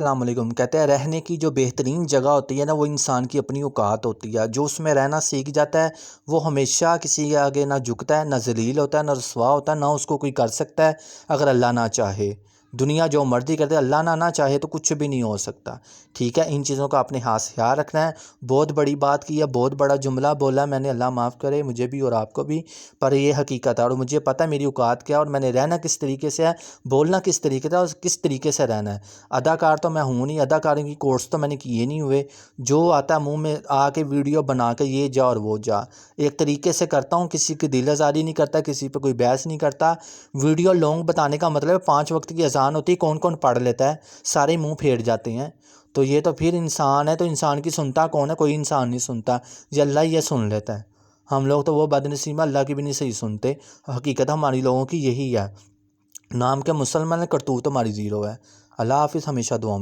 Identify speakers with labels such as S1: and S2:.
S1: السلام علیکم۔ کہتے ہیں رہنے کی جو بہترین جگہ ہوتی ہے نا، وہ انسان کی اپنی اوقات ہوتی ہے۔ جو اس میں رہنا سیکھ جاتا ہے وہ ہمیشہ کسی کے آگے نہ جھکتا ہے، نہ ذلیل ہوتا ہے، نہ رسوا ہوتا ہے، نہ اس کو کوئی کر سکتا ہے اگر اللہ نہ چاہے۔ دنیا جو مرضی کرتے، اللہ نہ چاہے تو کچھ بھی نہیں ہو سکتا، ٹھیک ہے۔ ان چیزوں کا اپنے ہاتھ سے خیال رکھنا ہے۔ بہت بڑی بات کی ہے، بہت بڑا جملہ بولا میں نے، اللہ معاف کرے مجھے بھی اور آپ کو بھی، پر یہ حقیقت ہے اور مجھے پتہ ہے میری اوقات کیا اور میں نے رہنا کس طریقے سے ہے، بولنا کس طریقے سے اور کس طریقے سے رہنا ہے۔ اداکار تو میں ہوں نہیں، اداکاری کی کورس تو میں نے کیے نہیں ہوئے، جو آتا ہے منہ میں آ کے ویڈیو بنا کے یہ جا اور وہ جا، ایک طریقے سے کرتا ہوں، کسی کی دل آزاری نہیں کرتا، کسی پہ کوئی بحث نہیں کرتا۔ ویڈیو لانگ بتانے کا مطلب ہے 5 وقت کی اذان ہوتی ہے، کون کون پڑھ لیتا ہے، سارے منہ پھیر جاتے ہیں، تو یہ تو پھر انسان ہے، تو انسان کی سنتا کون ہے؟ کوئی انسان نہیں سنتا، یہ اللہ یہ سن لیتا ہے۔ ہم لوگ تو وہ بد نصیب ہیں، اللہ کی بھی نہیں صحیح سنتے۔ حقیقت ہماری لوگوں کی یہی ہے، نام کے مسلمان کرتوت ہماری زیرو ہے۔ اللہ حافظ، ہمیشہ دعاؤں میں